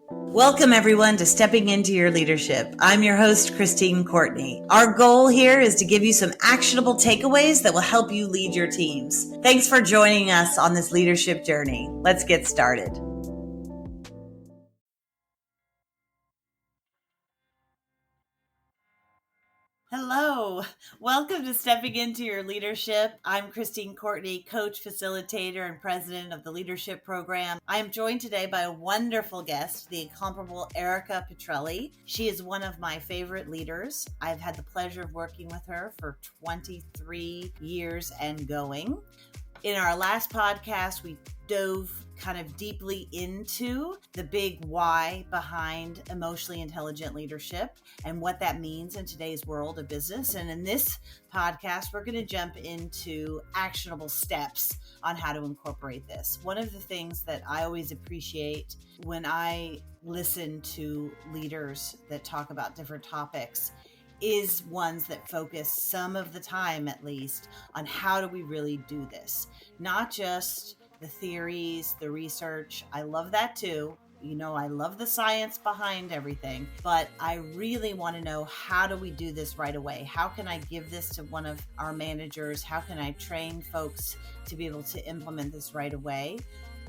Welcome, everyone, to Stepping Into Your Leadership. I'm your host, Christine Courtney. Our goal here is to give you some actionable takeaways that will help you lead your teams. Thanks for joining us on this leadership journey. Let's get started. Hello. Welcome to Stepping Into Your Leadership. I'm Christine Courtney, coach, facilitator, and president of the Leadership Program. I am joined today by a wonderful guest, the incomparable Erika Petrelli. She is one of my favorite leaders. I've had the pleasure of working with her for 23 years and going. In our last podcast, we dove kind of deeply into the big why behind emotionally intelligent leadership and what that means in today's world of business. And in this podcast, we're going to jump into actionable steps on how to incorporate this. One of the things that I always appreciate when I listen to leaders that talk about different topics is ones that focus some of the time, at least, on how do we really do this? Not just the theories, the research. I love that too. I love the science behind everything, but I really want to know, how do we do this right away? How can I give this to one of our managers? How can I train folks to be able to implement this right away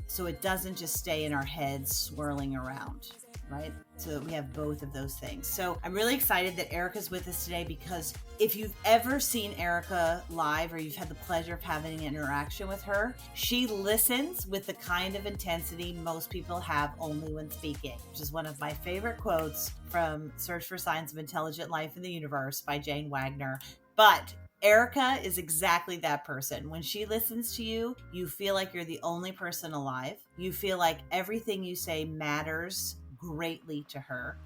so it doesn't just stay in our heads swirling around? Right? So we have both of those things. So I'm really excited that Erika's with us today, because if you've ever seen Erika live or you've had the pleasure of having an interaction with her, she listens with the kind of intensity most people have only when speaking, which is one of my favorite quotes from Search for Signs of Intelligent Life in the Universe by Jane Wagner. But Erika is exactly that person. When she listens to you, you feel like you're the only person alive. You feel like everything you say matters greatly to her,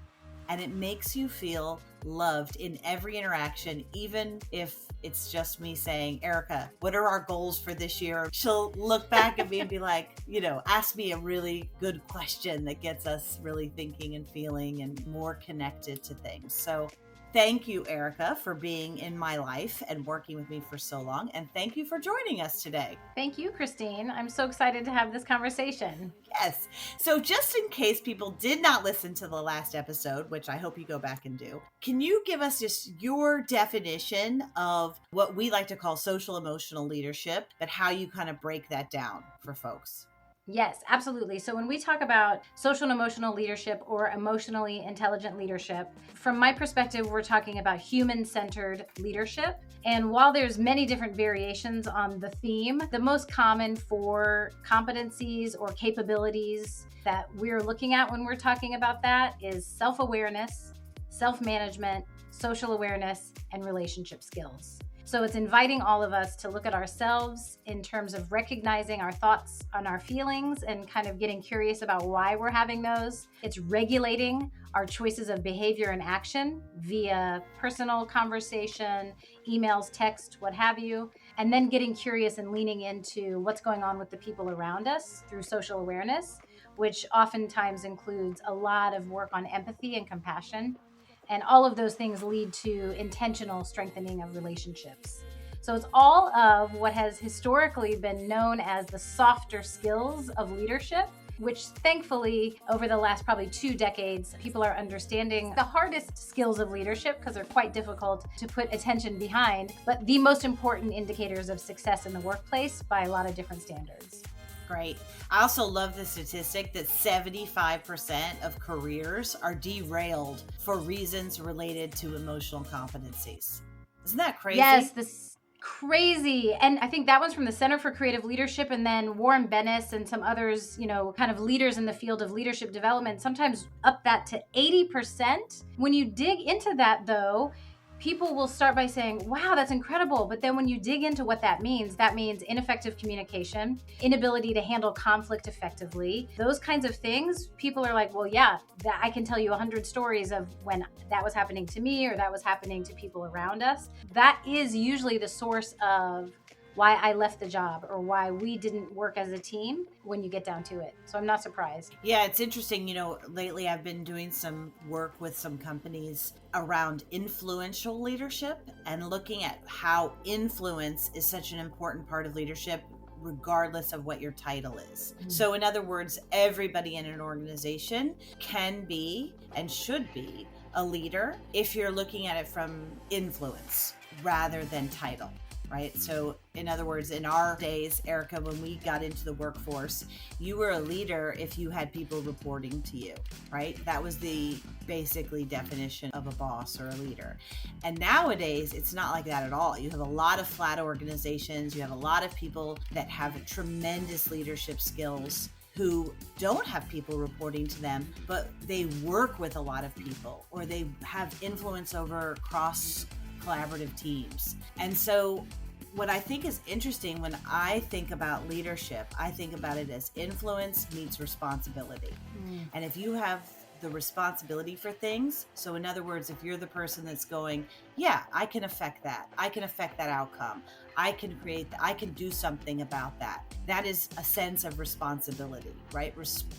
and it makes you feel loved in every interaction, even if it's just me saying, Erika, what are our goals for this year? She'll look back at me and be like, ask me a really good question that gets us really thinking and feeling and more connected to things. So thank you, Erika, for being in my life and working with me for so long. And thank you for joining us today. Thank you, Christine. I'm so excited to have this conversation. Yes. So just in case people did not listen to the last episode, which I hope you go back and do, can you give us just your definition of what we like to call social emotional leadership, but how you kind of break that down for folks? Yes, absolutely. So when we talk about social and emotional leadership or emotionally intelligent leadership, from my perspective, we're talking about human-centered leadership. And while there's many different variations on the theme, the most common for competencies or capabilities that we're looking at when we're talking about that is self-awareness, self-management, social awareness, and relationship skills. So it's inviting all of us to look at ourselves in terms of recognizing our thoughts and our feelings and kind of getting curious about why we're having those. It's regulating our choices of behavior and action via personal conversation, emails, text, what have you, and then getting curious and leaning into what's going on with the people around us through social awareness, which oftentimes includes a lot of work on empathy and compassion. And all of those things lead to intentional strengthening of relationships. So it's all of what has historically been known as the softer skills of leadership, which thankfully over the last probably 2 decades, people are understanding the hardest skills of leadership because they're quite difficult to put attention behind, but the most important indicators of success in the workplace by a lot of different standards. Great. I also love the statistic that 75% of careers are derailed for reasons related to emotional competencies. Isn't that crazy? Yes, this crazy. And I think that one's from the Center for Creative Leadership, and then Warren Bennis and some others, kind of leaders in the field of leadership development, sometimes up that to 80%. When you dig into that, though, people will start by saying, wow, that's incredible. But then when you dig into what that means ineffective communication, inability to handle conflict effectively, those kinds of things. People are like, well, yeah, I can tell you 100 stories of when that was happening to me or that was happening to people around us. That is usually the source of why I left the job or why we didn't work as a team when you get down to it. So I'm not surprised. Yeah, it's interesting. Lately I've been doing some work with some companies around influential leadership and looking at how influence is such an important part of leadership regardless of what your title is. So in other words, everybody in an organization can be and should be a leader if you're looking at it from influence rather than title. Right? So in other words, in our days, Erika, when we got into the workforce, you were a leader if you had people reporting to you, right? That was the basically definition of a boss or a leader. And nowadays, it's not like that at all. You have a lot of flat organizations. You have a lot of people that have tremendous leadership skills who don't have people reporting to them, but they work with a lot of people, or they have influence over cross collaborative teams. And so what I think is interesting when I think about leadership, I think about it as influence meets responsibility. And if you have the responsibility for things, so in other words, if you're the person that's going, yeah, I can affect that. I can affect that outcome. I can do something about that. That is a sense of responsibility, right?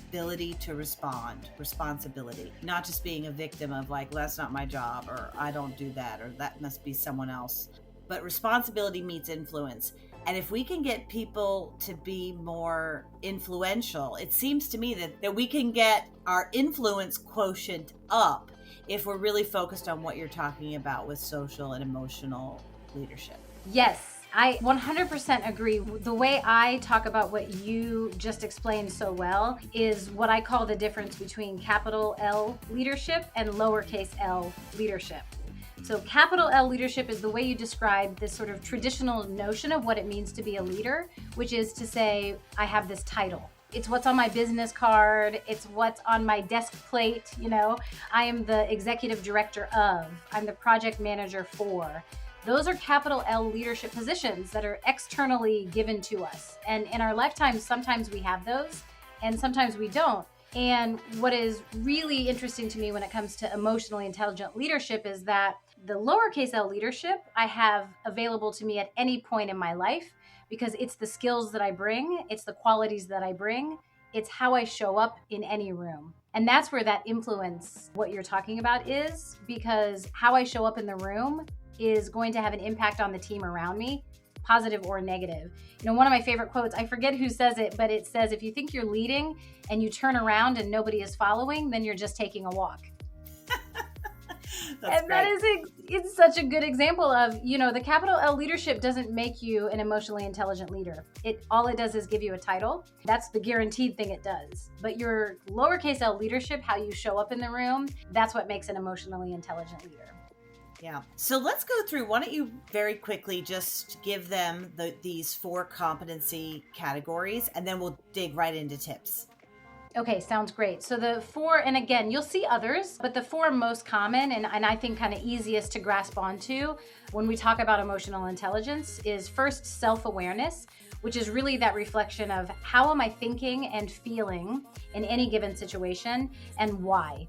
Ability to respond, responsibility, not just being a victim of like, well, that's not my job, or I don't do that, or that must be someone else. But responsibility meets influence. And if we can get people to be more influential, it seems to me that we can get our influence quotient up if we're really focused on what you're talking about with social and emotional leadership. Yes, I 100% agree. The way I talk about what you just explained so well is what I call the difference between capital L leadership and lowercase l leadership. So capital L leadership is the way you describe this sort of traditional notion of what it means to be a leader, which is to say, I have this title. It's what's on my business card. It's what's on my desk plate. I am the executive director of, I'm the project manager for. Those are capital L leadership positions that are externally given to us. And in our lifetime, sometimes we have those and sometimes we don't. And what is really interesting to me when it comes to emotionally intelligent leadership is that the lowercase l leadership I have available to me at any point in my life, because it's the skills that I bring, it's the qualities that I bring, it's how I show up in any room. And that's where that influence, what you're talking about, is, because how I show up in the room is going to have an impact on the team around me, positive or negative. One of my favorite quotes, I forget who says it, but it says, if you think you're leading and you turn around and nobody is following, then you're just taking a walk. And that is it's such a good example of, the capital L leadership doesn't make you an emotionally intelligent leader. All it does is give you a title. That's the guaranteed thing it does. But your lowercase l leadership, how you show up in the room, that's what makes an emotionally intelligent leader. Yeah. So let's go through. Why don't you very quickly just give them these 4 competency categories, and then we'll dig right into tips. Okay, sounds great. So the 4, and again, you'll see others, but the 4 most common and I think kind of easiest to grasp onto when we talk about emotional intelligence is first self-awareness, which is really that reflection of how am I thinking and feeling in any given situation, and why.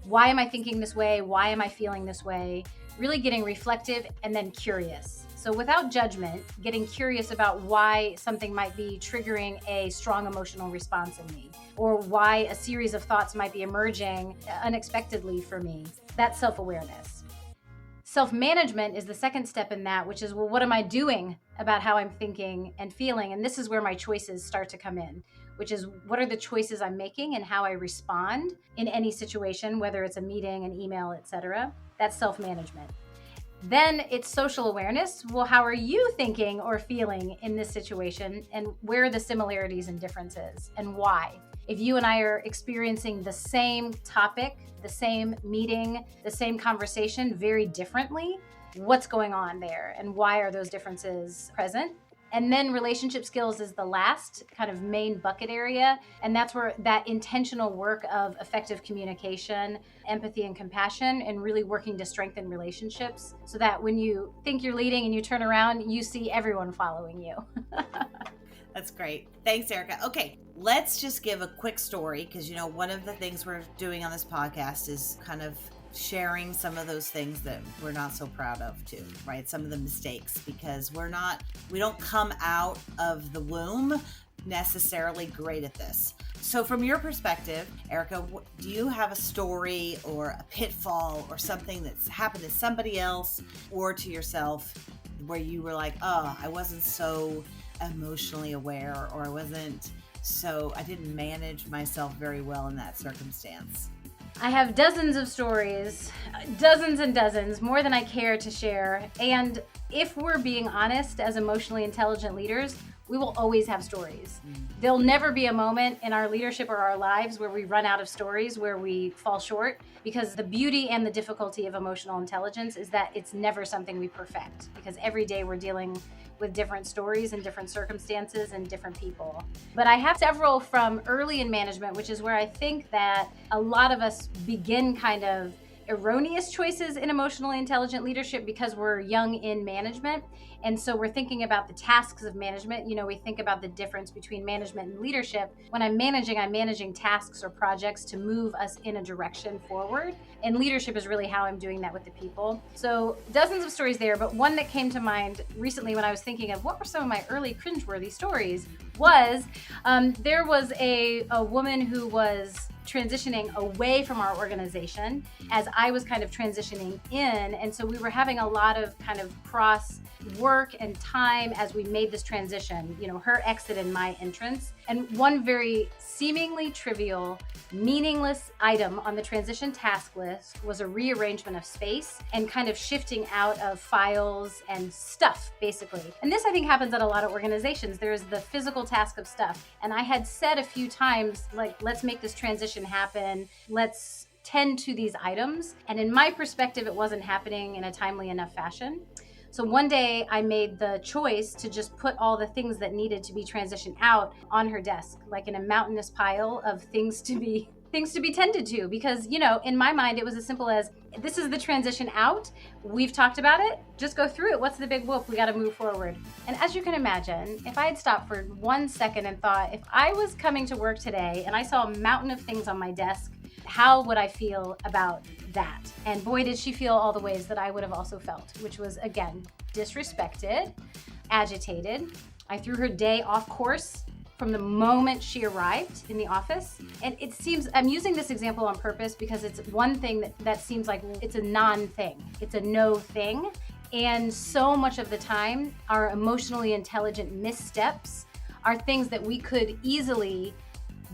Why am I thinking this way? Why am I feeling this way? Really getting reflective and then curious. So without judgment, getting curious about why something might be triggering a strong emotional response in me, or why a series of thoughts might be emerging unexpectedly for me. That's self-awareness. Self-management is the second step in that, which is, well, what am I doing about how I'm thinking and feeling? And this is where my choices start to come in, which is, what are the choices I'm making and how I respond in any situation, whether it's a meeting, an email, etc. That's self-management. Then it's social awareness. Well, how are you thinking or feeling in this situation? And where are the similarities and differences, and why? If you and I are experiencing the same topic, the same meeting, the same conversation very differently, what's going on there and why are those differences present? And then relationship skills is the last kind of main bucket area. And that's where that intentional work of effective communication, empathy, and compassion, and really working to strengthen relationships so that when you think you're leading and you turn around, you see everyone following you. That's great. Thanks, Erika. Okay, let's just give a quick story, because, one of the things we're doing on this podcast is kind of sharing some of those things that we're not so proud of too, right? Some of the mistakes, because we don't come out of the womb necessarily great at this. So from your perspective, Erika, do you have a story or a pitfall or something that's happened to somebody else or to yourself where you were like, oh, I wasn't so emotionally aware, or I didn't manage myself very well in that circumstance. I have dozens of stories, dozens and dozens, more than I care to share. And if we're being honest, as emotionally intelligent leaders, we will always have stories. There'll never be a moment in our leadership or our lives where we run out of stories, where we fall short, because the beauty and the difficulty of emotional intelligence is that it's never something we perfect, because every day we're dealing with different stories and different circumstances and different people. But I have several from early in management, which is where I think that a lot of us begin kind of erroneous choices in emotionally intelligent leadership because we're young in management. And so we're thinking about the tasks of management. We think about the difference between management and leadership. When I'm managing tasks or projects to move us in a direction forward. And leadership is really how I'm doing that with the people. So dozens of stories there, but one that came to mind recently when I was thinking of what were some of my early cringeworthy stories was there was a woman who was transitioning away from our organization as I was kind of transitioning in. And so we were having a lot of kind of cross work and time as we made this transition, her exit and my entrance. And one very seemingly trivial, meaningless item on the transition task list was a rearrangement of space and kind of shifting out of files and stuff, basically. And this, I think, happens at a lot of organizations. There's the physical task of stuff. And I had said a few times, like, let's make this transition happen. Let's tend to these items. And in my perspective, it wasn't happening in a timely enough fashion. So one day I made the choice to just put all the things that needed to be transitioned out on her desk, like in a mountainous pile of things to be tended to, because, in my mind, it was as simple as, this is the transition out. We've talked about it. Just go through it. What's the big whoop? We got to move forward. And as you can imagine, if I had stopped for 1 second and thought, if I was coming to work today and I saw a mountain of things on my desk, how would I feel about that? And boy, did she feel all the ways that I would have also felt, which was, again, disrespected, agitated. I threw her day off course from the moment she arrived in the office. And it seems, I'm using this example on purpose because it's one thing that seems like it's a non-thing. It's a no thing. And so much of the time, our emotionally intelligent missteps are things that we could easily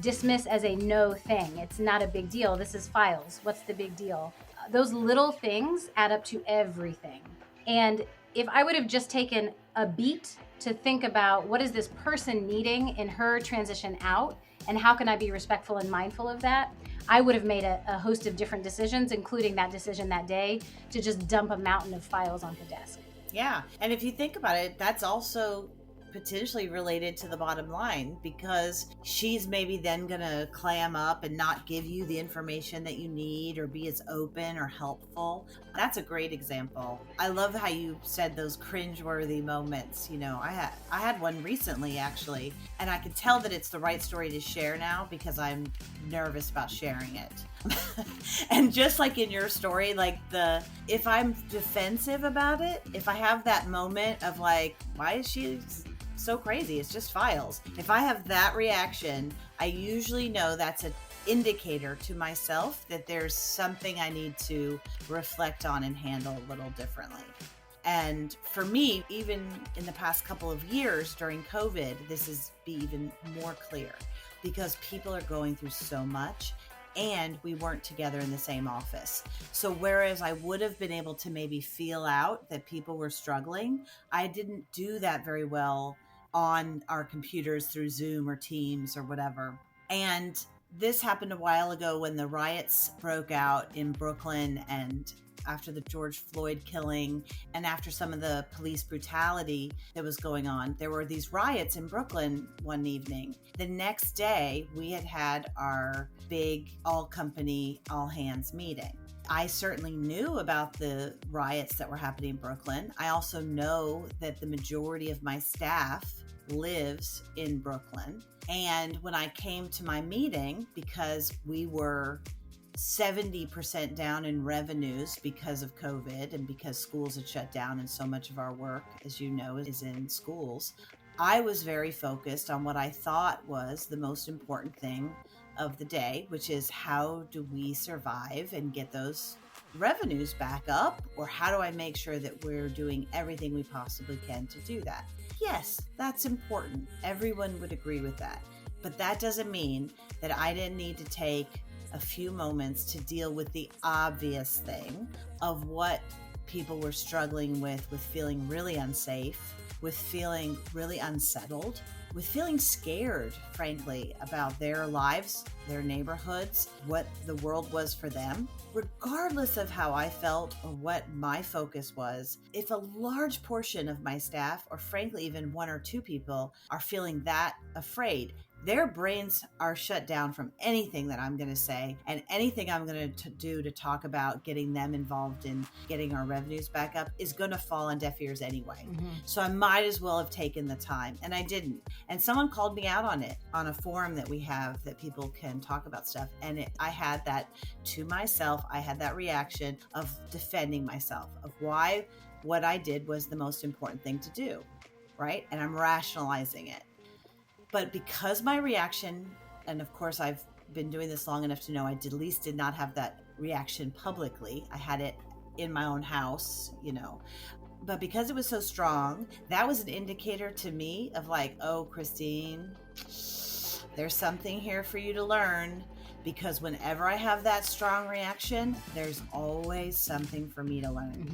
dismiss as a no thing. It's not a big deal. This is files. What's the big deal? Those little things add up to everything. And if I would have just taken a beat to think about what is this person needing in her transition out, and how can I be respectful and mindful of that, I would have made a host of different decisions, including that decision that day to just dump a mountain of files on her desk. Yeah. And if you think about it, that's also potentially related to the bottom line, because she's maybe then going to clam up and not give you the information that you need or be as open or helpful. That's a great example. I love how you said those cringeworthy moments. I had one recently, actually, and I could tell that it's the right story to share now because I'm nervous about sharing it. And just like in your story, if I'm defensive about it, if I have that moment of like, why is she so crazy? It's just files. If I have that reaction, I usually know that's an indicator to myself that there's something I need to reflect on and handle a little differently. And for me, even in the past couple of years during COVID, this is even more clear because people are going through so much. And we weren't together in the same office. So whereas I would have been able to maybe feel out that people were struggling, I didn't do that very well on our computers through Zoom or Teams or whatever. And this happened a while ago when the riots broke out in Brooklyn, and after the George Floyd killing and after some of the police brutality that was going on. There were these riots in Brooklyn one evening. The next day, we had our big all-company, all-hands meeting. I certainly knew about the riots that were happening in Brooklyn. I also know that the majority of my staff lives in Brooklyn. And when I came to my meeting, because we were 70% down in revenues because of COVID and because schools had shut down and so much of our work, as you know, is in schools, I was very focused on what I thought was the most important thing of the day, which is how do we survive and get those revenues back up? Or how do I make sure that we're doing everything we possibly can to do that? Yes, that's important. Everyone would agree with that. But that doesn't mean that I didn't need to take a few moments to deal with the obvious thing of what people were struggling with feeling really unsafe, with feeling really unsettled, with feeling scared, frankly, about their lives, their neighborhoods, what the world was for them. Regardless of how I felt or what my focus was, if a large portion of my staff, or frankly, even one or two people, are feeling that afraid, their brains are shut down from anything that I'm going to say and anything I'm going to do to talk about getting them involved in getting our revenues back up is going to fall on deaf ears anyway. So I might as well have taken the time, and I didn't. And someone called me out on it on a forum that we have that people can talk about stuff. And I had that to myself. I had that reaction of defending myself of why what I did was the most important thing to do, right? And I'm rationalizing it. But because my reaction, and of course I've been doing this long enough to know I at least did not have that reaction publicly. I had it in my own house, but because it was so strong, that was an indicator to me of like, oh, Christine, there's something here for you to learn, because whenever I have that strong reaction, there's always something for me to learn.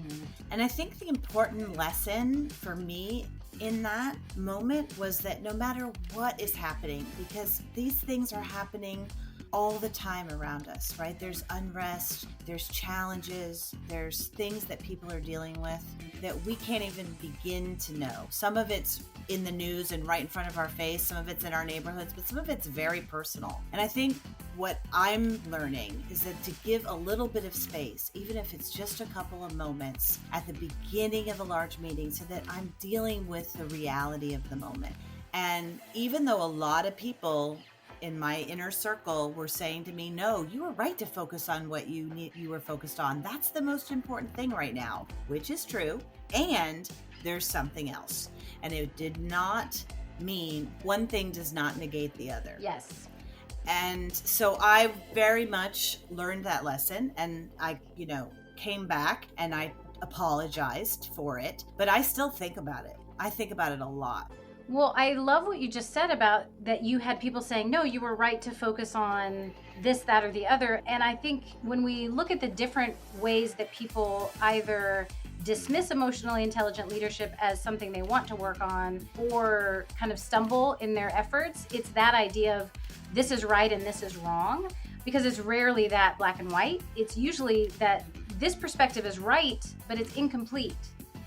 And I think the important lesson for me in that moment was that no matter what is happening, because these things are happening all the time around us, right? There's unrest, there's challenges, there's things that people are dealing with that we can't even begin to know. Some of it's in the news and right in front of our face, some of it's in our neighborhoods, but some of it's very personal. And I think what I'm learning is that to give a little bit of space, even if it's just a couple of moments at the beginning of a large meeting, so that I'm dealing with the reality of the moment. And even though a lot of people in my inner circle were saying to me, no, you were right to focus on what you were focused on. That's the most important thing right now, which is true. And there's something else. And it did not mean one thing does not negate the other. Yes. And so I very much learned that lesson, and I, came back and I apologized for it, but I still think about it. I think about it a lot. Well, I love what you just said about that you had people saying, no, you were right to focus on this, that, or the other. And I think when we look at the different ways that people either dismiss emotionally intelligent leadership as something they want to work on or kind of stumble in their efforts, it's that idea of this is right and this is wrong, because it's rarely that black and white. It's usually that this perspective is right, but it's incomplete.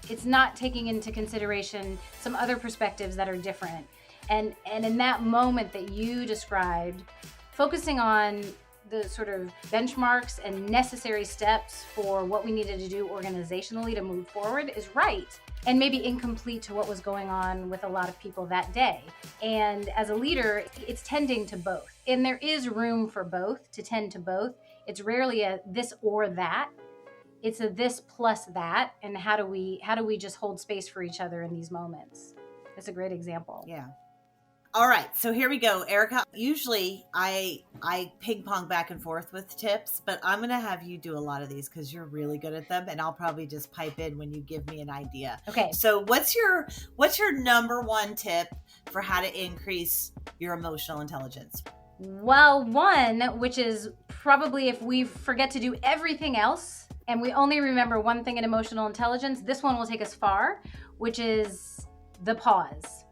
It's not taking into consideration some other perspectives that are different. And in that moment that you described, focusing on the sort of benchmarks and necessary steps for what we needed to do organizationally to move forward is right, and maybe incomplete to what was going on with a lot of people that day. And as a leader, it's tending to both. And there is room for both, to tend to both. It's rarely a this or that. It's a this plus that. And how do we just hold space for each other in these moments? That's a great example. Yeah. All right, so here we go, Erika. Usually I ping pong back and forth with tips, but I'm going to have you do a lot of these because you're really good at them, and I'll probably just pipe in when you give me an idea. Okay. So what's your number one tip for how to increase your emotional intelligence? Well, one, which is probably if we forget to do everything else and we only remember one thing in emotional intelligence, this one will take us far, which is the pause.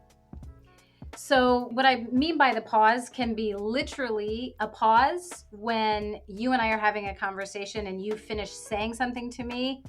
So what I mean by the pause can be literally a pause when you and I are having a conversation and you finish saying something to me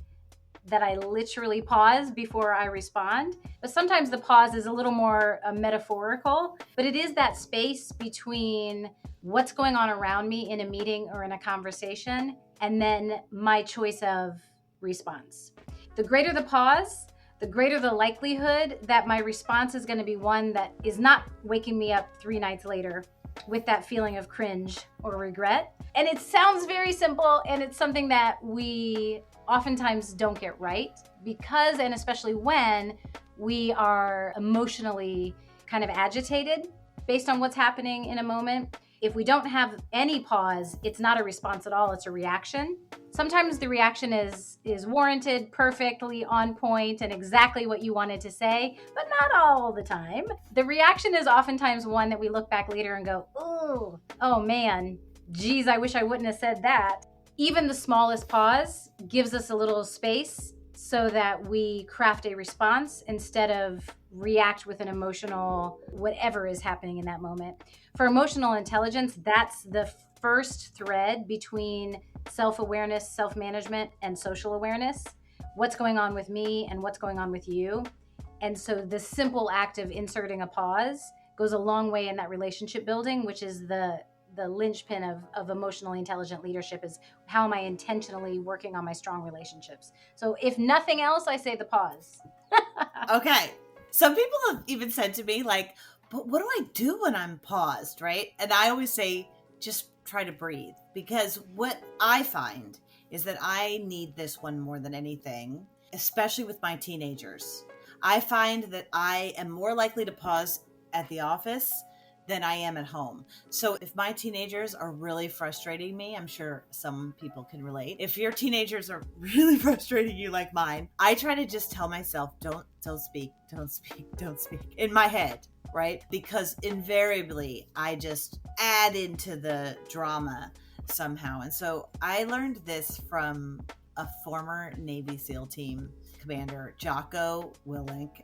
that I literally pause before I respond. But sometimes the pause is a little more metaphorical, but it is that space between what's going on around me in a meeting or in a conversation and then my choice of response. The greater the pause, the greater the likelihood that my response is going to be one that is not waking me up 3 nights later with that feeling of cringe or regret. And it sounds very simple, and it's something that we oftentimes don't get right because, and especially when we are emotionally kind of agitated based on what's happening in a moment. If we don't have any pause, it's not a response at all, it's a reaction. Sometimes the reaction is warranted, perfectly on point, and exactly what you wanted to say, but not all the time. The reaction is oftentimes one that we look back later and go, "Ooh, oh man, geez, I wish I wouldn't have said that." Even the smallest pause gives us a little space so that we craft a response instead of react with an emotional whatever is happening in that moment. For emotional intelligence, that's the first thread between self-awareness, self-management, and social awareness. What's going on with me and what's going on with you? And so the simple act of inserting a pause goes a long way in that relationship building, which is the linchpin of emotionally intelligent leadership, is how am I intentionally working on my strong relationships. So if nothing else, I say the pause. Okay. Some people have even said to me, like, but what do I do when I'm paused, right? And I always say, just try to breathe. Because what I find is that I need this one more than anything, especially with my teenagers. I find that I am more likely to pause at the office than I am at home. So if my teenagers are really frustrating me, I'm sure some people can relate. If your teenagers are really frustrating you like mine, I try to just tell myself, don't speak in my head, right? Because invariably I just add into the drama somehow. And so I learned this from a former Navy SEAL team commander, Jocko Willink,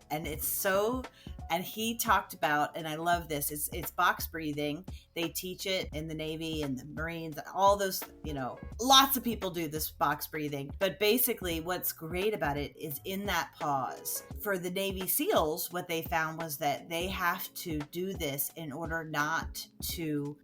and he talked about, and I love this, it's box breathing. They teach it in the Navy and the Marines, all those, lots of people do this box breathing. But basically what's great about it is in that pause. For the Navy SEALs, what they found was that they have to do this in order not to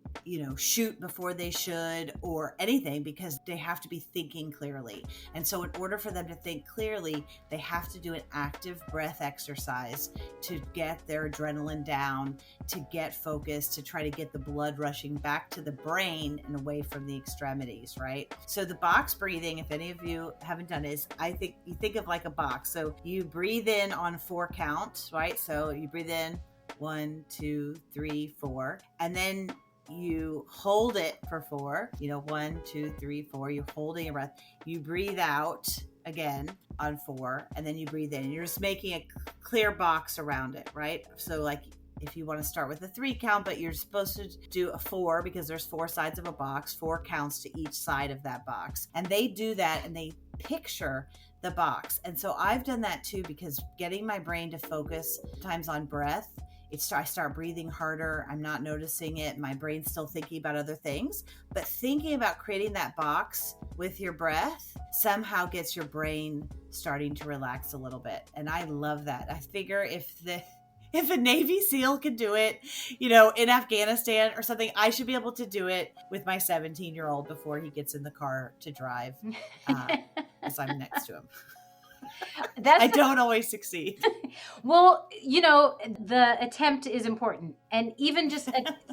shoot before they should or anything, because they have to be thinking clearly. And so in order for them to think clearly, they have to do an active breath exercise to get their adrenaline down, to get focused, to try to get the blood rushing back to the brain and away from the extremities, right? So the box breathing, if any of you haven't done it, is, I think you think of like a box. So you breathe in on 4 counts, right? So you breathe in 1, 2, 3, 4, and then you hold it for 4, 1, 2, 3, 4, you're holding your breath. You breathe out again on 4, and then you breathe in. You're just making a clear box around it, right? So like if you want to start with a 3 count, but you're supposed to do a 4 because there's 4 sides of a box, 4 counts to each side of that box. And they do that and they picture the box. And so I've done that too, because getting my brain to focus sometimes on breath, I start breathing harder. I'm not noticing it. My brain's still thinking about other things. But thinking about creating that box with your breath somehow gets your brain starting to relax a little bit. And I love that. I figure if a Navy SEAL could do it, in Afghanistan or something, I should be able to do it with my 17-year-old before he gets in the car to drive, as I'm next to him. I don't always succeed. Well, the attempt is important. And even just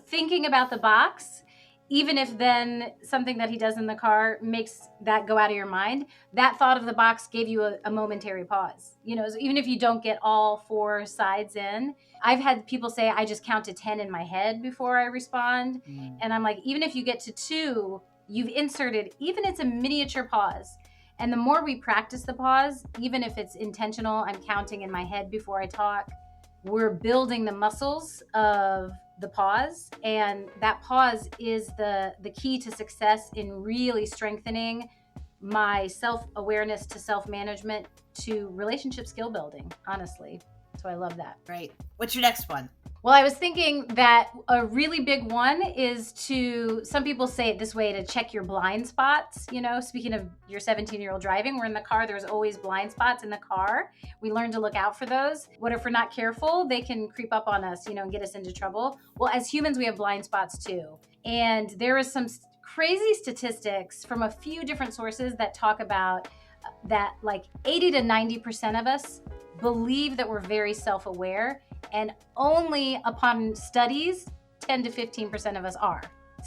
thinking about the box, even if then something that he does in the car makes that go out of your mind, that thought of the box gave you a momentary pause. So even if you don't get all 4 sides in, I've had people say, I just count to 10 in my head before I respond. And I'm like, even if you get to 2, you've inserted, even it's a miniature pause. And the more we practice the pause, even if it's intentional, I'm counting in my head before I talk, we're building the muscles of the pause. And that pause is the key to success in really strengthening my self-awareness to self-management to relationship skill building, honestly. So I love that. Right. What's your next one? Well, I was thinking that a really big one is some people say it this way, to check your blind spots. Speaking of your 17-year-old driving, we're in the car, there's always blind spots in the car. We learn to look out for those. What if we're not careful? They can creep up on us, and get us into trouble. Well, as humans, we have blind spots too. And there is some crazy statistics from a few different sources that talk about that like 80 to 90% of us believe that we're very self-aware, and only upon studies 10 to 15% of us are.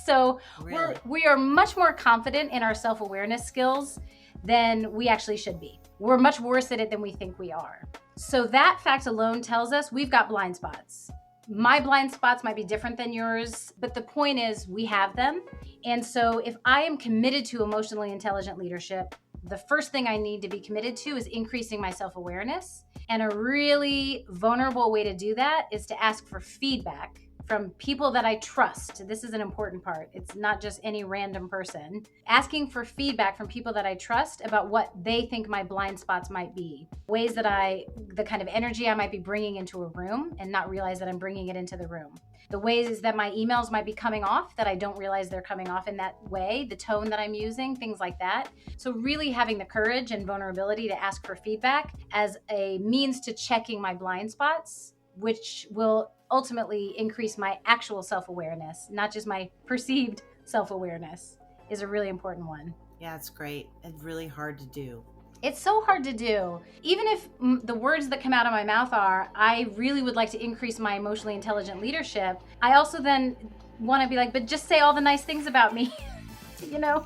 So really? we are much more confident in our self-awareness skills than we actually should be. We're much worse at it than we think we are. So that fact alone tells us we've got blind spots. My blind spots might be different than yours, but the point is we have them. And so if I am committed to emotionally intelligent leadership, the first thing I need to be committed to is increasing my self-awareness. And a really vulnerable way to do that is to ask for feedback from people that I trust. This is an important part. It's not just any random person. Asking for feedback from people that I trust about what they think my blind spots might be. Ways that the kind of energy I might be bringing into a room and not realize that I'm bringing it into the room. The ways that my emails might be coming off that I don't realize they're coming off in that way, the tone that I'm using, things like that. So really having the courage and vulnerability to ask for feedback as a means to checking my blind spots, which will ultimately increase my actual self-awareness, not just my perceived self-awareness, is a really important one. Yeah, it's great and really hard to do. It's so hard to do. Even if the words that come out of my mouth are, I really would like to increase my emotionally intelligent leadership, I also then want to be like, but just say all the nice things about me. You know,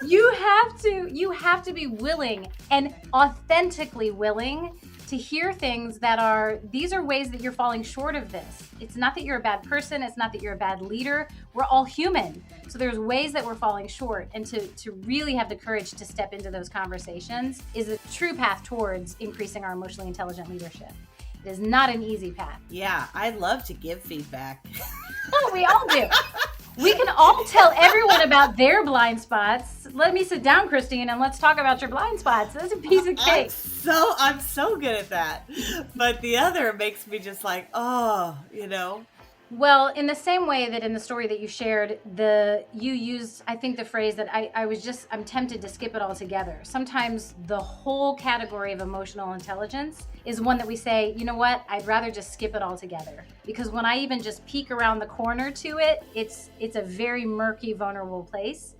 you have to be willing and authentically willing to hear things that these are ways that you're falling short of this. It's not that you're a bad person. It's not that you're a bad leader. We're all human. So there's ways that we're falling short. And to really have the courage to step into those conversations is a true path towards increasing our emotionally intelligent leadership. It is not an easy path. Yeah, I love to give feedback. Oh, we all do. We can all tell everyone about their blind spots. Let me sit down, Christine, and let's talk about your blind spots. That's a piece of cake. I'm so good at that. But the other makes me just like, oh, you know. Well, in the same way that in the story that you shared, you used, I think, the phrase that I'm tempted to skip it altogether. Sometimes the whole category of emotional intelligence is one that we say, you know what, I'd rather just skip it altogether. Because when I even just peek around the corner to it, it's a very murky, vulnerable place.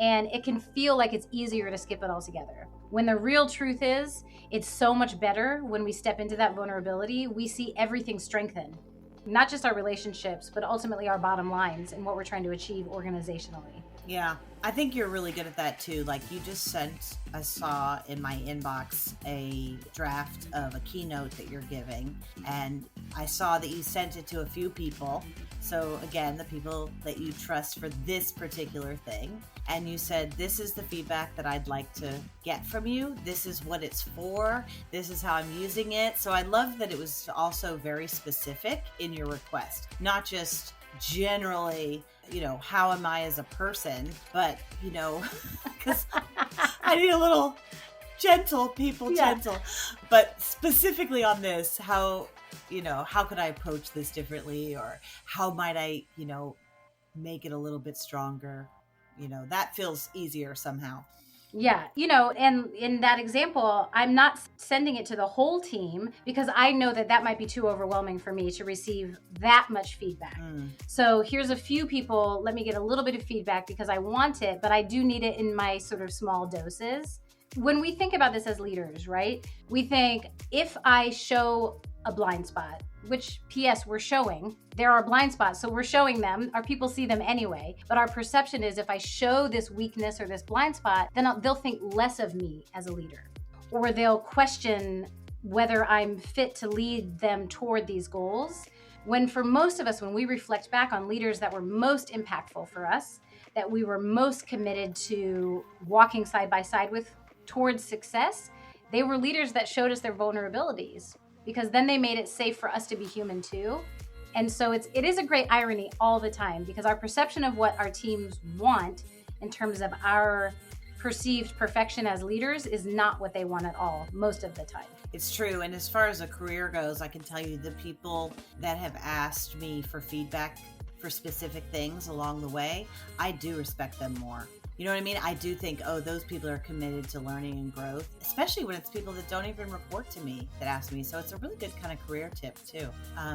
And it can feel like it's easier to skip it altogether. When the real truth is, it's so much better when we step into that vulnerability, we see everything strengthen. Not just our relationships, but ultimately our bottom lines and what we're trying to achieve organizationally. Yeah, I think you're really good at that too. Like you just I saw in my inbox a draft of a keynote that you're giving, and I saw that you sent it to a few people. So again, the people that you trust for this particular thing. And you said, this is the feedback that I'd like to get from you. This is what it's for. This is how I'm using it. So I love that it was also very specific in your request, not just generally, you know, how am I as a person, but, you know, because I need a little gentle, but specifically on this, how could I approach this differently, or how might I, make it a little bit stronger? That feels easier somehow. Yeah. And in that example, I'm not sending it to the whole team because I know that might be too overwhelming for me to receive that much feedback. So here's a few people, let me get a little bit of feedback because I want it, but I do need it in my sort of small doses. When we think about this as leaders, right? We think if I show a blind spot, which PS we're showing, there are blind spots, so we're showing them, our people see them anyway, but our perception is if I show this weakness or this blind spot, then they'll think less of me as a leader, or they'll question whether I'm fit to lead them toward these goals. When for most of us, when we reflect back on leaders that were most impactful for us, that we were most committed to walking side by side with towards success, they were leaders that showed us their vulnerabilities, because then they made it safe for us to be human too. And so it is a great irony all the time, because our perception of what our teams want in terms of our perceived perfection as leaders is not what they want at all, most of the time. It's true. And as far as a career goes, I can tell you the people that have asked me for feedback for specific things along the way, I do respect them more. You know what I mean? I do think, those people are committed to learning and growth, especially when it's people that don't even report to me that ask me. So it's a really good kind of career tip too.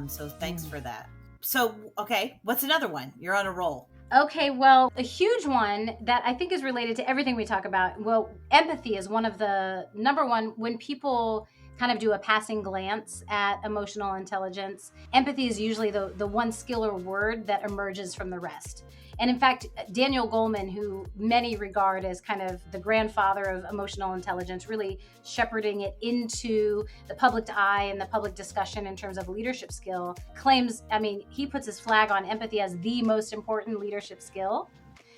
So thanks for that. So, okay, what's another one? You're on a roll. Okay, well, a huge one that I think is related to everything we talk about. Well, empathy is one of the number one when people kind of do a passing glance at emotional intelligence, empathy is usually the one skill or word that emerges from the rest. And in fact, Daniel Goleman, who many regard as kind of the grandfather of emotional intelligence, really shepherding it into the public eye and the public discussion in terms of leadership skill, claims, he puts his flag on empathy as the most important leadership skill.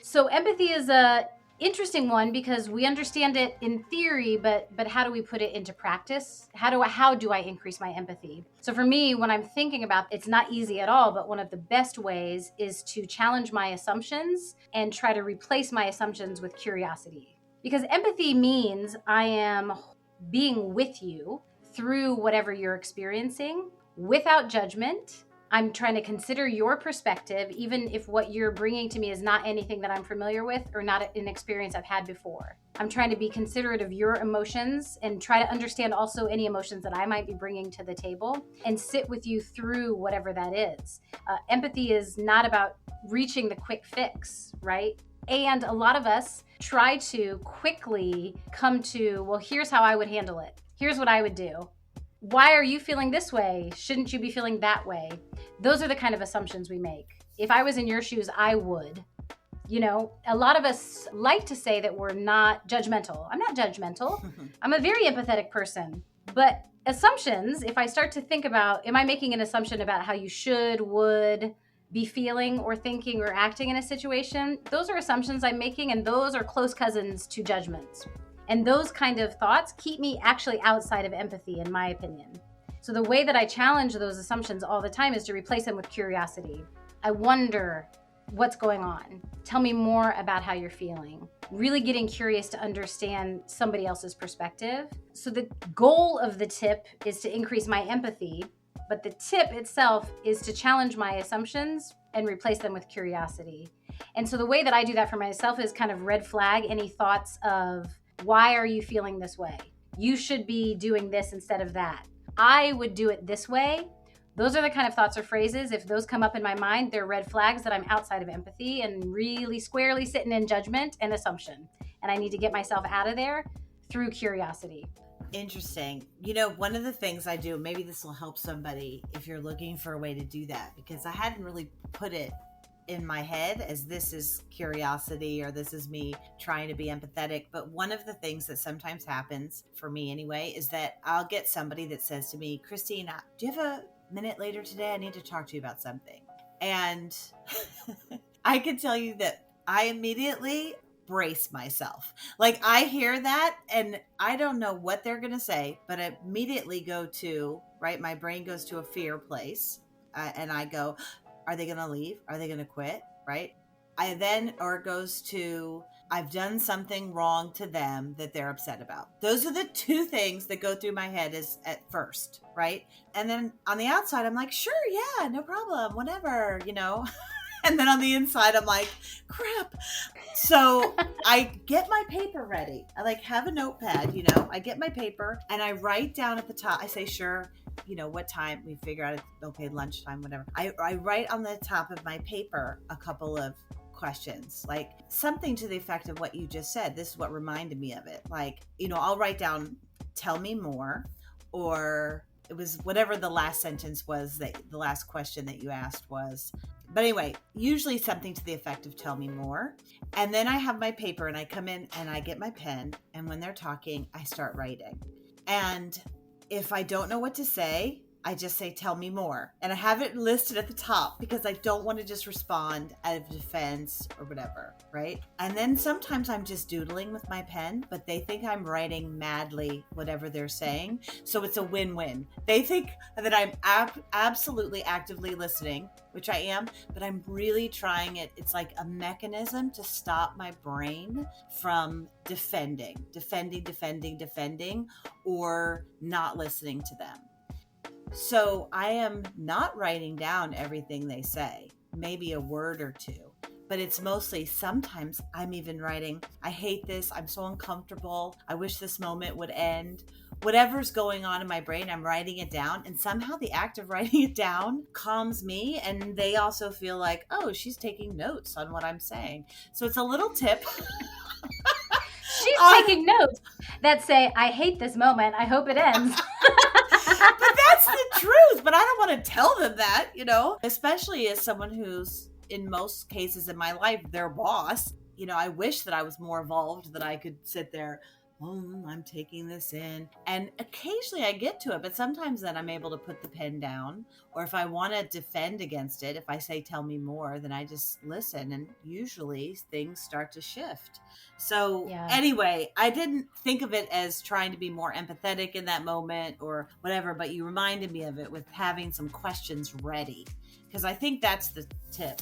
So empathy is a interesting one because we understand it in theory, but how do we put it into practice? How do I increase my empathy? So for me, when I'm thinking about it's not easy at all, but one of the best ways is to challenge my assumptions and try to replace my assumptions with curiosity. Because empathy means I am being with you through whatever you're experiencing without judgment. I'm trying to consider your perspective, even if what you're bringing to me is not anything that I'm familiar with or not an experience I've had before. I'm trying to be considerate of your emotions and try to understand also any emotions that I might be bringing to the table and sit with you through whatever that is. Empathy is not about reaching the quick fix, right? And a lot of us try to quickly come to, well, here's how I would handle it. Here's what I would do. Why are you feeling this way? Shouldn't you be feeling that way? Those are the kind of assumptions we make. If I was in your shoes, I would. A lot of us like to say that we're not judgmental. I'm not judgmental. I'm a very empathetic person. But assumptions, if I start to think about, am I making an assumption about how you should, would be feeling or thinking or acting in a situation? Those are assumptions I'm making, and those are close cousins to judgments. And those kind of thoughts keep me actually outside of empathy, in my opinion. So the way that I challenge those assumptions all the time is to replace them with curiosity. I wonder what's going on. Tell me more about how you're feeling. Really getting curious to understand somebody else's perspective. So the goal of the tip is to increase my empathy, but the tip itself is to challenge my assumptions and replace them with curiosity. And so the way that I do that for myself is kind of red flag any thoughts of, why are you feeling this way? You should be doing this instead of that. I would do it this way. Those are the kind of thoughts or phrases. If those come up in my mind, they're red flags that I'm outside of empathy and really squarely sitting in judgment and assumption. And I need to get myself out of there through curiosity. Interesting. One of the things I do, maybe this will help somebody if you're looking for a way to do that, because I hadn't really put it in my head as this is curiosity or this is me trying to be empathetic. But one of the things that sometimes happens for me anyway is that I'll get somebody that says to me, Christine, do you have a minute later today? I need to talk to you about something. And I can tell you that I immediately brace myself. Like I hear that and I don't know what they're going to say, but I immediately go to, right? My brain goes to a fear place and I go, are they going to leave? Are they going to quit? Right? Or it goes to, I've done something wrong to them that they're upset about. Those are the two things that go through my head at first. Right. And then on the outside, I'm like, sure. Yeah, no problem. Whatever, And then on the inside, I'm like, crap. So I get my paper ready. I have a notepad, I get my paper and I write down at the top. I say, sure. What time we figure out, okay, lunchtime, whatever. I write on the top of my paper a couple of questions, like something to the effect of what you just said. This is what reminded me of it. I'll write down, tell me more, or it was whatever the last sentence was, that the last question that you asked was. But anyway, usually something to the effect of tell me more. And then I have my paper and I come in and I get my pen. And when they're talking, I start writing. And if I don't know what to say, I just say, tell me more. And I have it listed at the top because I don't want to just respond out of defense or whatever, right? And then sometimes I'm just doodling with my pen, but they think I'm writing madly whatever they're saying. So it's a win-win. They think that I'm absolutely actively listening, which I am, but I'm really trying it. It's like a mechanism to stop my brain from defending, or not listening to them. So I am not writing down everything they say, maybe a word or two, but it's mostly, sometimes I'm even writing, I hate this, I'm so uncomfortable, I wish this moment would end. Whatever's going on in my brain, I'm writing it down, and somehow the act of writing it down calms me, and they also feel like, oh, she's taking notes on what I'm saying. So it's a little tip. She's taking notes. that say, I hate this moment. I hope it ends. But that's the truth. But I don't want to tell them that, especially as someone who's, in most cases in my life, their boss. I wish that I was more evolved, that I could sit there, I'm taking this in. And occasionally I get to it, but sometimes then I'm able to put the pen down. Or if I want to defend against it, if I say, tell me more, then I just listen. And usually things start to shift. So anyway, I didn't think of it as trying to be more empathetic in that moment or whatever, but you reminded me of it with having some questions ready, because I think that's the tip.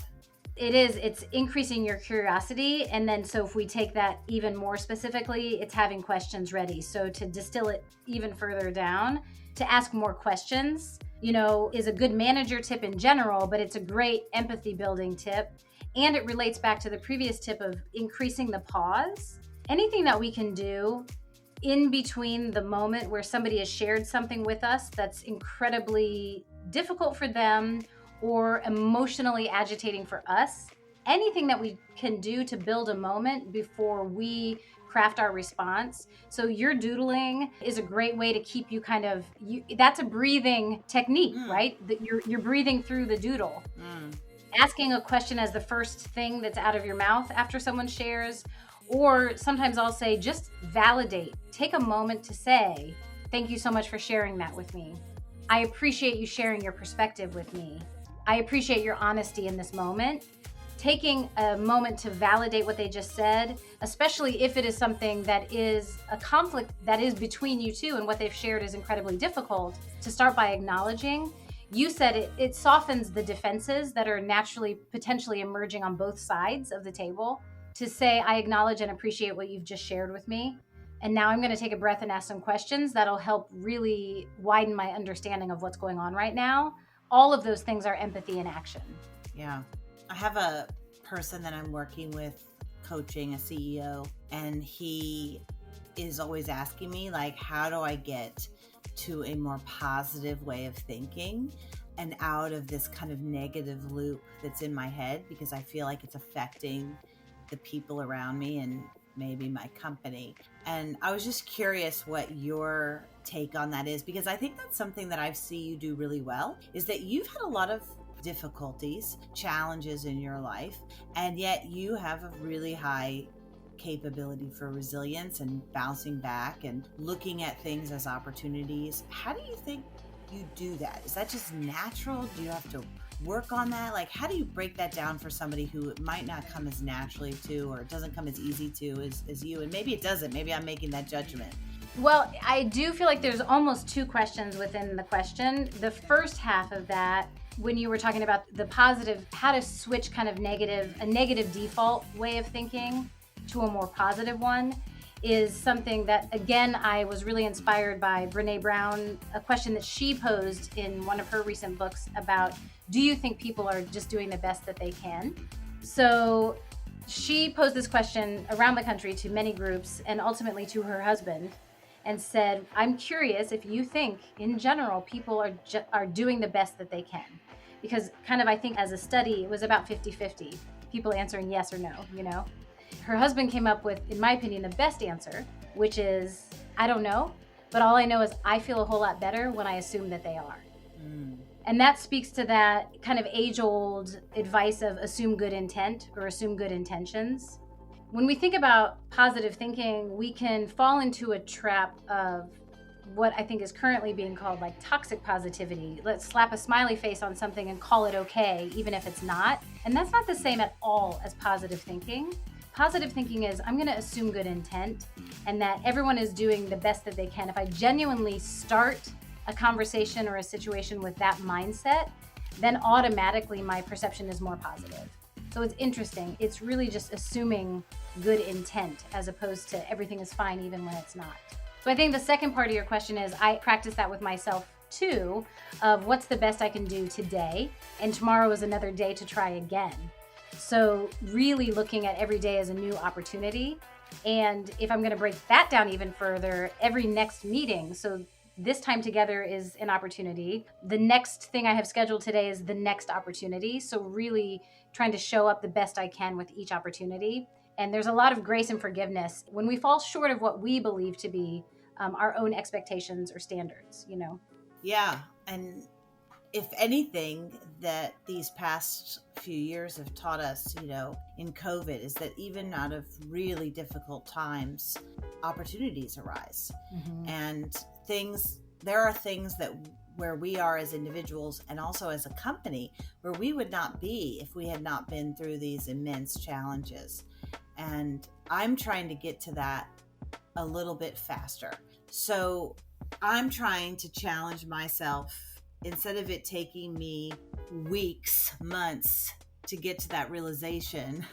It's increasing your curiosity. And then, so if we take that even more specifically, it's having questions ready. So to distill it even further down, to ask more questions, is a good manager tip in general, but it's a great empathy building tip. And it relates back to the previous tip of increasing the pause. Anything that we can do in between the moment where somebody has shared something with us that's incredibly difficult for them or emotionally agitating for us, anything that we can do to build a moment before we craft our response. So your doodling is a great way to keep you that's a breathing technique, right? That you're breathing through the doodle. Asking a question as the first thing that's out of your mouth after someone shares, or sometimes I'll say, just validate. Take a moment to say, thank you so much for sharing that with me. I appreciate you sharing your perspective with me. I appreciate your honesty in this moment. Taking a moment to validate what they just said, especially if it is something that is a conflict that is between you two and what they've shared is incredibly difficult, to start by acknowledging. You said it softens the defenses that are naturally potentially emerging on both sides of the table, to say, I acknowledge and appreciate what you've just shared with me. And now I'm going to take a breath and ask some questions that'll help really widen my understanding of what's going on right now. All of those things are empathy in action. Yeah. I have a person that I'm working with, coaching, a CEO, and he is always asking me, like, how do I get to a more positive way of thinking and out of this kind of negative loop that's in my head, because I feel like it's affecting the people around me and maybe my company. And I was just curious what your take on that is, because I think that's something that I see you do really well, is that you've had a lot of difficulties, challenges in your life, and yet you have a really high capability for resilience and bouncing back and looking at things as opportunities. How do you think you do that? Is that just natural? Do you have to work on that? Like, how do you break that down for somebody who it might not come as naturally to, or it doesn't come as easy to as you? And maybe it doesn't. Maybe I'm making that judgment. Well, I do feel like there's almost two questions within the question. The first half of that, when you were talking about the positive, how to switch kind of a negative default way of thinking to a more positive one, is something that, again, I was really inspired by Brené Brown, a question that she posed in one of her recent books about, do you think people are just doing the best that they can? So she posed this question around the country to many groups and ultimately to her husband, and said, I'm curious if you think in general people are doing the best that they can. Because kind of, I think as a study, it was about 50-50, people answering yes or no, Her husband came up with, in my opinion, the best answer, which is, I don't know, but all I know is I feel a whole lot better when I assume that they are. And that speaks to that kind of age-old advice of assume good intent or assume good intentions. When we think about positive thinking, we can fall into a trap of what I think is currently being called like toxic positivity. Let's slap a smiley face on something and call it okay, even if it's not. And that's not the same at all as positive thinking. Positive thinking is, I'm going to assume good intent and that everyone is doing the best that they can. If I genuinely start a conversation or a situation with that mindset, then automatically my perception is more positive. So it's interesting. It's really just assuming good intent as opposed to everything is fine even when it's not. So I think the second part of your question is, I practice that with myself too, of what's the best I can do today, and tomorrow is another day to try again. So really looking at every day as a new opportunity. And if I'm going to break that down even further, every next meeting, so this time together is an opportunity. The next thing I have scheduled today is the next opportunity. So really trying to show up the best I can with each opportunity. And there's a lot of grace and forgiveness when we fall short of what we believe to be our own expectations or standards, Yeah. And if anything that these past few years have taught us, in COVID, is that even out of really difficult times, opportunities arise. Mm-hmm. And there are things that where we are as individuals and also as a company where we would not be if we had not been through these immense challenges. And I'm trying to get to that a little bit faster. So I'm trying to challenge myself, instead of it taking me weeks, months to get to that realization,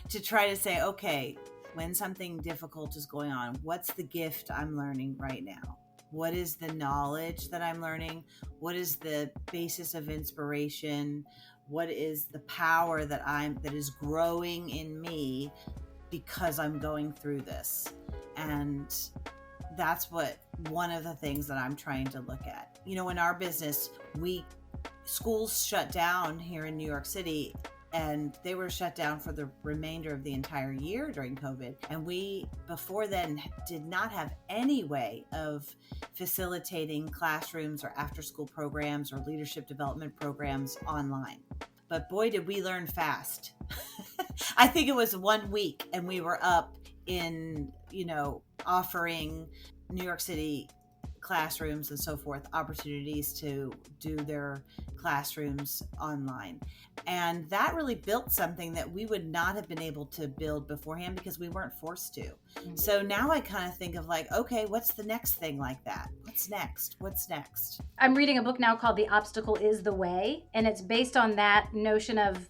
to try to say, okay, when something difficult is going on, what's the gift I'm learning right now? What is the knowledge that I'm learning? What is the basis of inspiration? What is the power that is growing in me because I'm going through this? And that's one of the things that I'm trying to look at. In our business, schools shut down here in New York City, and they were shut down for the remainder of the entire year during COVID. And we, before then, did not have any way of facilitating classrooms or after-school programs or leadership development programs online. But boy, did we learn fast. I think it was 1 week and we were up in, offering New York City classrooms and so forth opportunities to do their classrooms online. And that really built something that we would not have been able to build beforehand because we weren't forced to. Mm-hmm. So now I kind of think of okay, what's the next thing like that? What's next? I'm reading a book now called The Obstacle is the Way, and it's based on that notion of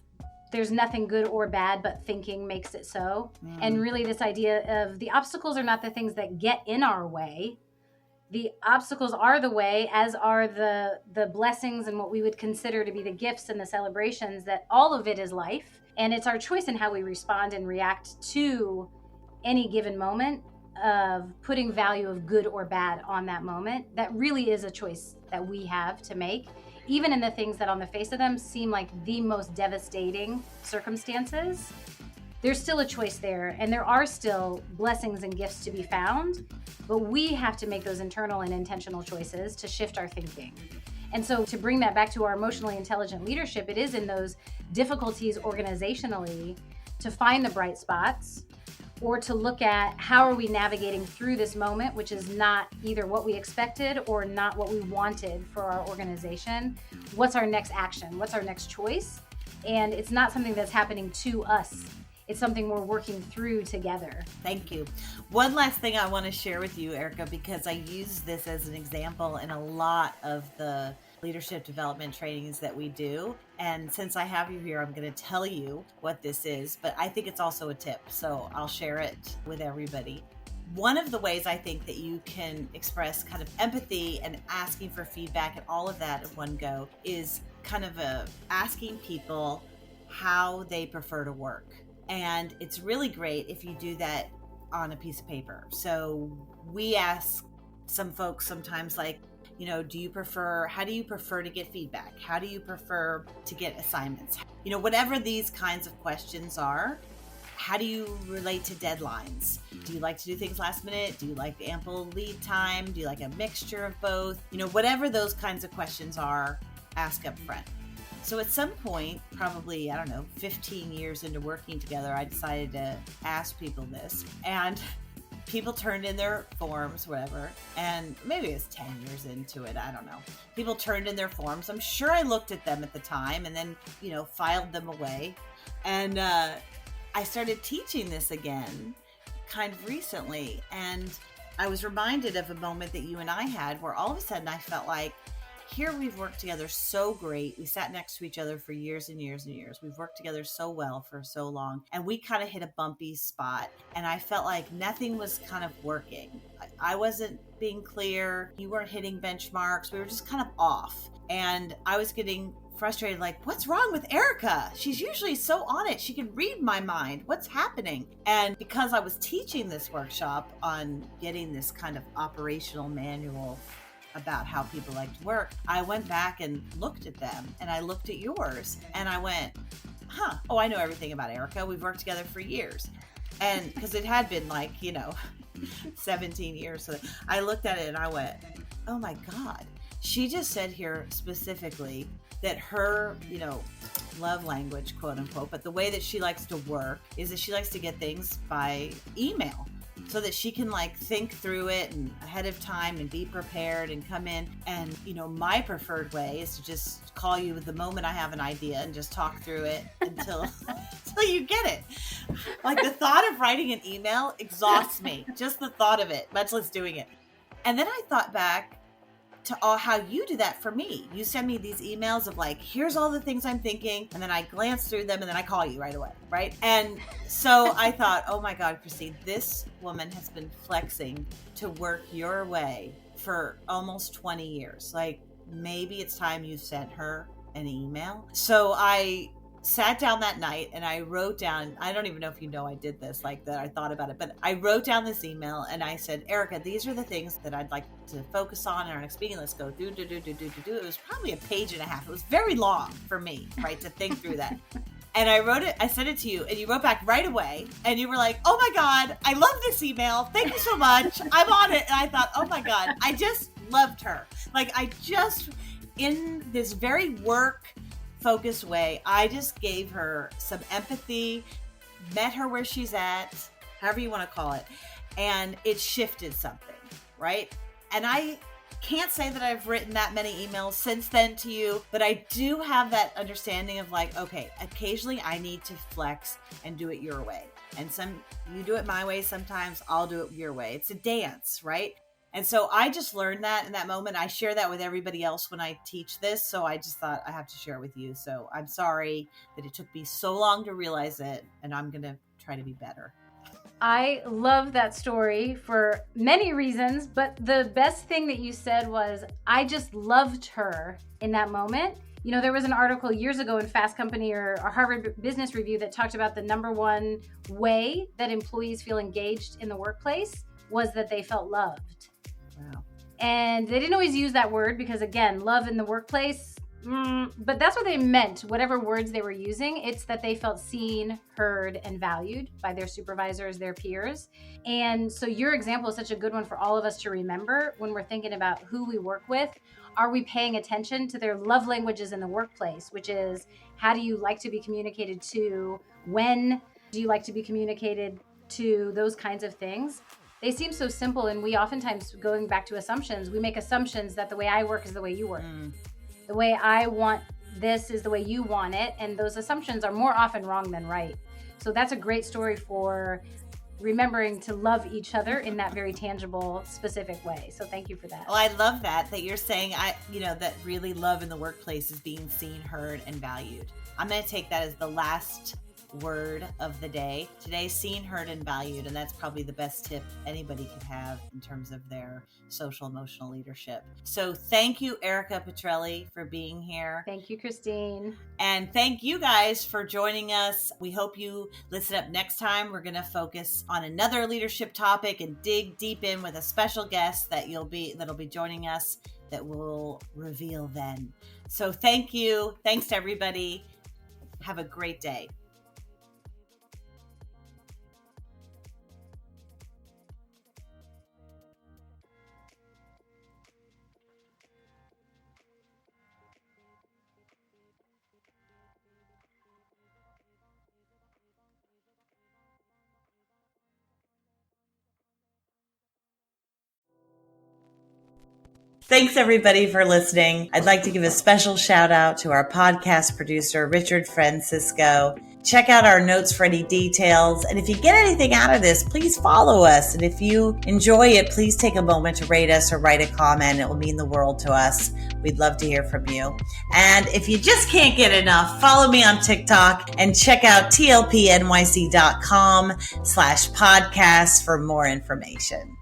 there's nothing good or bad, but thinking makes it so. And really this idea of the obstacles are not the things that get in our way. The obstacles are the way, as are the blessings and what we would consider to be the gifts and the celebrations, that all of it is life. And it's our choice in how we respond and react to any given moment of putting value of good or bad on that moment. That really is a choice that we have to make. Even in the things that on the face of them seem like the most devastating circumstances, there's still a choice there, and there are still blessings and gifts to be found, but we have to make those internal and intentional choices to shift our thinking. And so to bring that back to our emotionally intelligent leadership, it is in those difficulties organizationally to find the bright spots, or to look at how are we navigating through this moment, which is not either what we expected or not what we wanted for our organization. What's our next action? What's our next choice? And it's not something that's happening to us. It's something we're working through together. Thank you. One last thing I want to share with you, Erika, because I use this as an example in a lot of the leadership development trainings that we do. And since I have you here, I'm going to tell you what this is, but I think it's also a tip, so I'll share it with everybody. One of the ways I think that you can express kind of empathy and asking for feedback and all of that at one go is kind of asking people how they prefer to work. And it's really great if you do that on a piece of paper. So we ask some folks sometimes, how do you prefer to get feedback? How do you prefer to get assignments? Whatever these kinds of questions are, how do you relate to deadlines? Do you like to do things last minute? Do you like ample lead time? Do you like a mixture of both? Whatever those kinds of questions are, ask up front. So at some point, probably, 15 years into working together, I decided to ask people this. And people turned in their forms, whatever, and maybe it was 10 years into it, I don't know. People turned in their forms. I'm sure I looked at them at the time and then, filed them away. And I started teaching this again kind of recently. And I was reminded of a moment that you and I had where all of a sudden I felt like, here we've worked together so great. We sat next to each other for years and years and years. We've worked together so well for so long. And we kind of hit a bumpy spot. And I felt like nothing was kind of working. I wasn't being clear. You weren't hitting benchmarks. We were just kind of off. And I was getting frustrated, what's wrong with Erika? She's usually so on it. She can read my mind. What's happening? And because I was teaching this workshop on getting this kind of operational manual about how people like to work, I went back and looked at them, and I looked at yours, and I went, I know everything about Erika. We've worked together for years. And because it had been 17 years. So I looked at it and I went, oh my God. She just said here specifically that her, love language, quote unquote, but the way that she likes to work is that she likes to get things by email so that she can think through it and ahead of time and be prepared and come in. And, my preferred way is to just call you the moment I have an idea and just talk through it until you get it. The thought of writing an email exhausts me. Just the thought of it, much less doing it. And then I thought back to how you do that for me. You send me these emails of here's all the things I'm thinking, and then I glance through them and then I call you right away, right? And so I thought, oh my God, Christine, this woman has been flexing to work your way for almost 20 years. Maybe it's time you sent her an email. So I sat down that night and I wrote down, I don't even know if I did this that I thought about it, but I wrote down this email and I said, Erika, these are the things that I'd like to focus on in our next meeting. Let's go do. It was probably a page and a half. It was very long for me, right, to think through that. And I wrote it, I sent it to you, and you wrote back right away. And you were like, oh my God, I love this email. Thank you so much. I'm on it. And I thought, oh my God, I just loved her. In this very work-focused way, I just gave her some empathy, met her where she's at, however you want to call it, and it shifted something, right? And I can't say that I've written that many emails since then to you, but I do have that understanding of okay, occasionally I need to flex and do it your way. And you do it my way, sometimes I'll do it your way. It's a dance, right? And so I just learned that in that moment. I share that with everybody else when I teach this. So I just thought I have to share it with you. So I'm sorry that it took me so long to realize it, and I'm going to try to be better. I love that story for many reasons, but the best thing that you said was, I just loved her in that moment. There was an article years ago in Fast Company or Harvard Business Review that talked about the number one way that employees feel engaged in the workplace was that they felt loved. Wow. And they didn't always use that word because, again, love in the workplace, but that's what they meant. Whatever words they were using, it's that they felt seen, heard, and valued by their supervisors, their peers. And so your example is such a good one for all of us to remember when we're thinking about who we work with. Are we paying attention to their love languages in the workplace, which is, how do you like to be communicated to? When do you like to be communicated to? Those kinds of things. They seem so simple, and we oftentimes, going back to assumptions, we make assumptions that the way I work is the way you work. The way I want this is the way you want it, and those assumptions are more often wrong than right. So that's a great story for remembering to love each other in that very tangible, specific way. So thank you for that. Well, I love that you're saying, that really love in the workplace is being seen, heard, and valued. I'm going to take that as the last word of the day today: seen, heard, and valued. And that's probably the best tip anybody could have in terms of their social emotional leadership. So thank you, Erika Petrelli, for being here. Thank you, Christine. And thank you guys for joining us. We hope you listen up next time. We're going to focus on another leadership topic and dig deep in with a special guest that'll be joining us that we'll reveal then. So thank you. Thanks to everybody. Have a great day. Thanks, everybody, for listening. I'd like to give a special shout out to our podcast producer, Richard Francisco. Check out our notes for any details. And if you get anything out of this, please follow us. And if you enjoy it, please take a moment to rate us or write a comment. It will mean the world to us. We'd love to hear from you. And if you just can't get enough, follow me on TikTok and check out tlpnyc.com/podcast for more information.